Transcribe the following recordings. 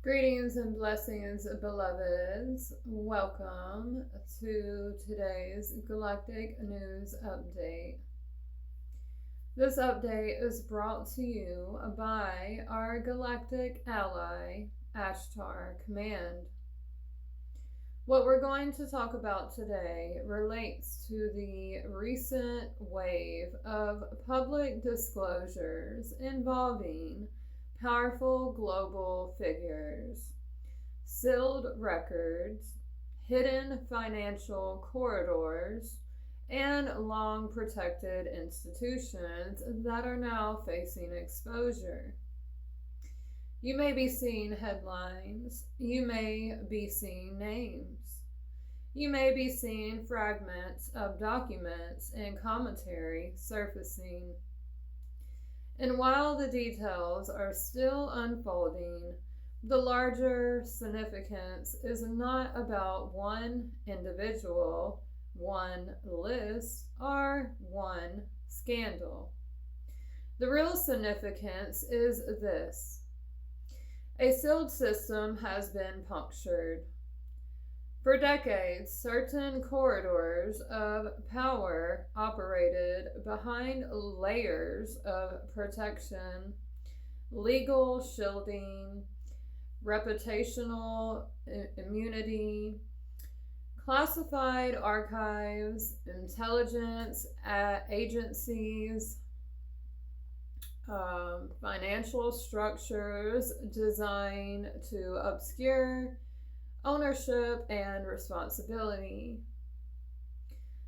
Greetings and blessings, beloveds. Welcome to today's Galactic News Update. This update is brought to you by our galactic ally, Ashtar Command. What we're going to talk about today relates to the recent wave of public disclosures involving powerful global figures, sealed records, hidden financial corridors, and long protected institutions that are now facing exposure. You may be seeing headlines, you may be seeing names, you may be seeing fragments of documents and commentary surfacing. And while the details are still unfolding, the larger significance is not about one individual, one list, or one scandal. The real significance is this: a sealed system has been punctured. For decades, certain corridors of power operated behind layers of protection, legal shielding, reputational immunity, classified archives, intelligence agencies, financial structures designed to obscure ownership and responsibility.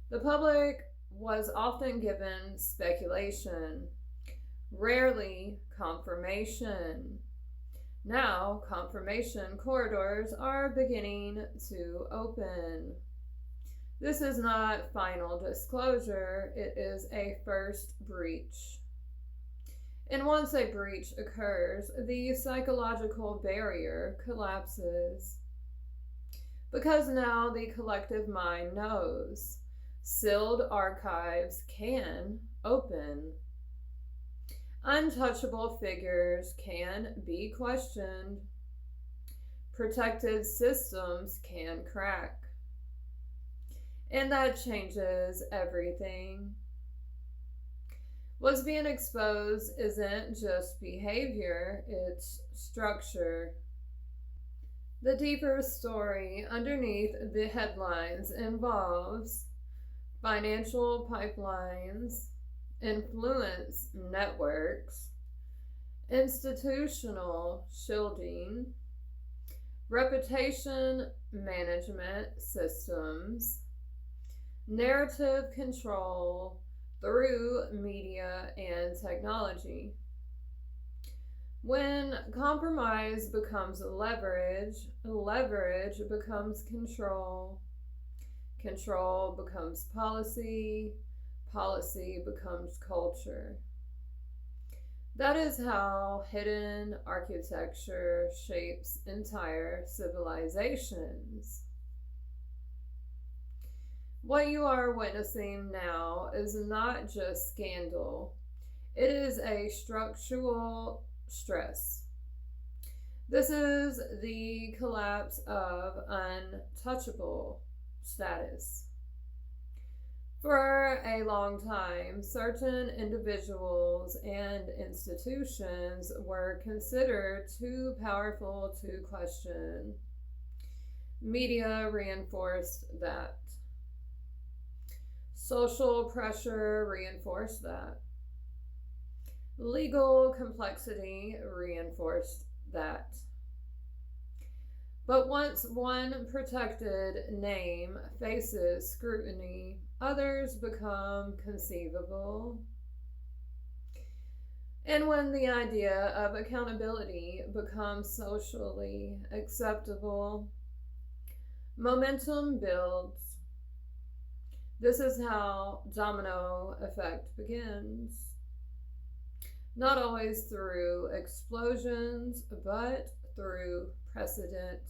The public was often given speculation, rarely confirmation. Now, confirmation corridors are beginning to open. This is not final disclosure, it is a first breach. And once a breach occurs, the psychological barrier collapses. Because now the collective mind knows sealed archives can open. Untouchable figures can be questioned. Protected systems can crack. And that changes everything. What's being exposed isn't just behavior, it's structure. The deeper story underneath the headlines involves financial pipelines, influence networks, institutional shielding, reputation management systems, narrative control through media and technology. When compromise becomes leverage, leverage becomes control, control becomes policy, policy becomes culture. That is how hidden architecture shapes entire civilizations. What you are witnessing now is not just scandal, it is a structural stress. This is the collapse of untouchable status. For a long time, certain individuals and institutions were considered too powerful to question. Media reinforced that. Social pressure reinforced that. Legal complexity reinforced that. But once one protected name faces scrutiny, others become conceivable. And when the idea of accountability becomes socially acceptable, momentum builds. This is how domino effect begins. Not always through explosions, but through precedent.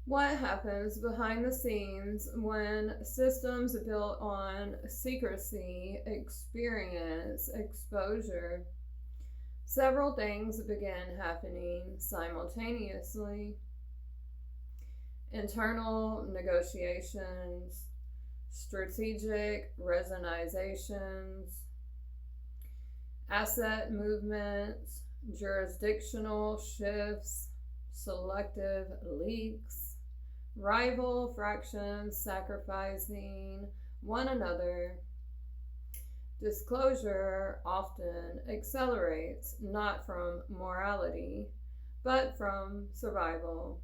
What happens behind the scenes when systems built on secrecy experience exposure? Several things began happening simultaneously: internal negotiations, strategic resonizations, asset movements, jurisdictional shifts, selective leaks, rival fractions sacrificing one another. Disclosure often accelerates not from morality, but from survival.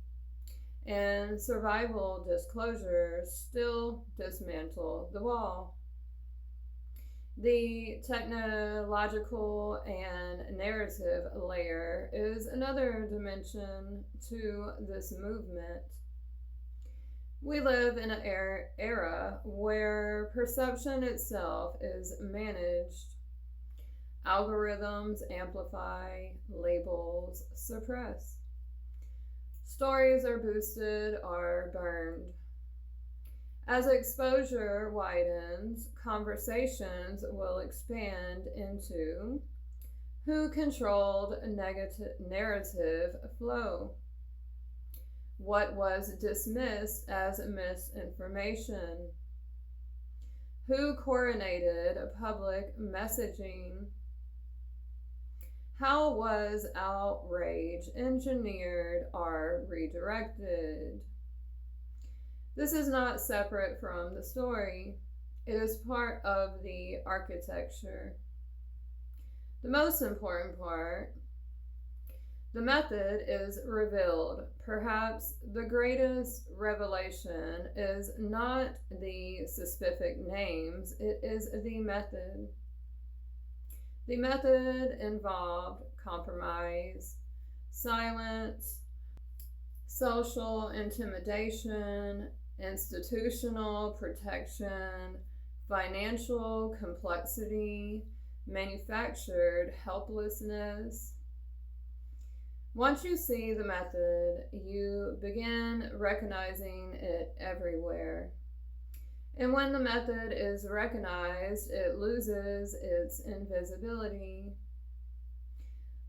And survival disclosures still dismantle the wall. The technological and narrative layer is another dimension to this movement. We live in an era where perception itself is managed. Algorithms amplify, labels suppress. Stories are boosted or burned. As exposure widens, conversations will expand into who controlled narrative flow, what was dismissed as misinformation, who coordinated public messaging, how was outrage engineered or redirected. This is not separate from the story. It is part of the architecture. The most important part: the method is revealed. Perhaps the greatest revelation is not the specific names, it is the method. The method involved compromise, silence, social intimidation, institutional protection, financial complexity, manufactured helplessness. Once you see the method, you begin recognizing it everywhere. And when the method is recognized, it loses its invisibility.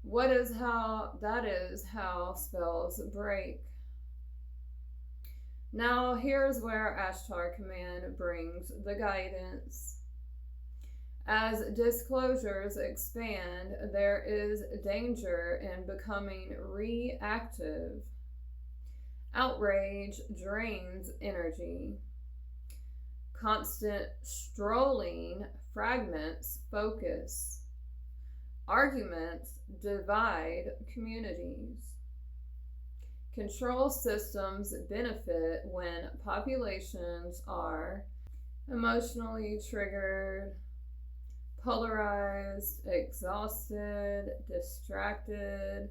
That is how spells break. Now here's where Ashtar Command brings the guidance. As disclosures expand, there is danger in becoming reactive. Outrage drains energy. Constant strolling fragments focus. Arguments divide communities. Control systems benefit when populations are emotionally triggered, polarized, exhausted, distracted.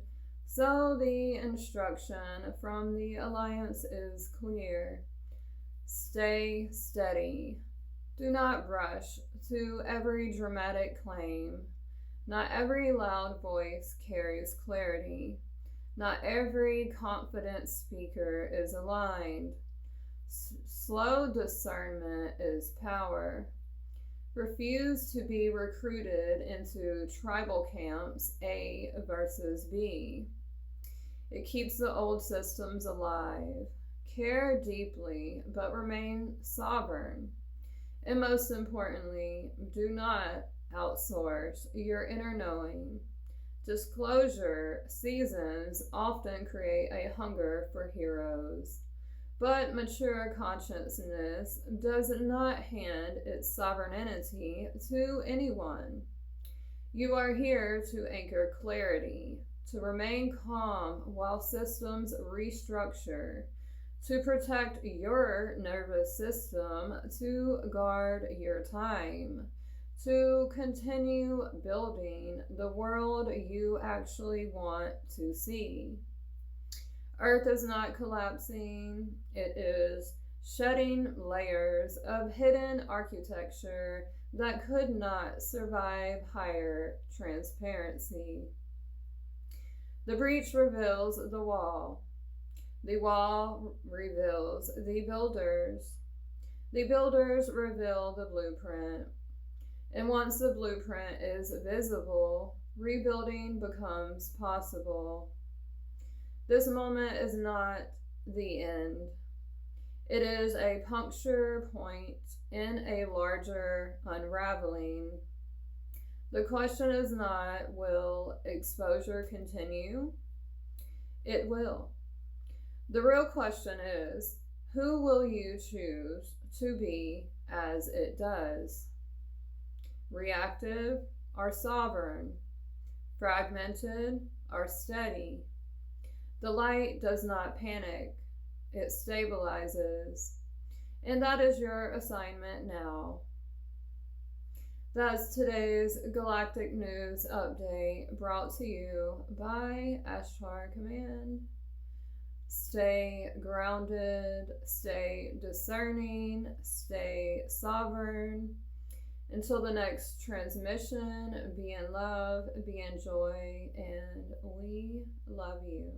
So the instruction from the Alliance is clear. Stay steady. Do not rush to every dramatic claim. Not every loud voice carries clarity. Not every confident speaker is aligned. Slow discernment is power. Refuse to be recruited into tribal camps A versus B. It keeps the old systems alive. Care deeply, but remain sovereign. And most importantly, do not outsource your inner knowing. Disclosure seasons often create a hunger for heroes, but mature consciousness does not hand its sovereignty to anyone. You are here to anchor clarity, to remain calm while systems restructure, to protect your nervous system, to guard your time, to continue building the world you actually want to see. Earth is not collapsing, it is shedding layers of hidden architecture that could not survive higher transparency. The breach reveals the wall. The wall reveals the builders. The builders reveal the blueprint. And once the blueprint is visible, rebuilding becomes possible. This moment is not the end. It is a puncture point in a larger unraveling. The question is not, will exposure continue? It will. The real question is, who will you choose to be as it does? Reactive or sovereign? Fragmented or steady? The light does not panic, it stabilizes. And that is your assignment now. That's today's Galactic News Update, brought to you by Ashtar Command. Stay grounded, stay discerning, stay sovereign. Until the next transmission, be in love, be in joy, and we love you.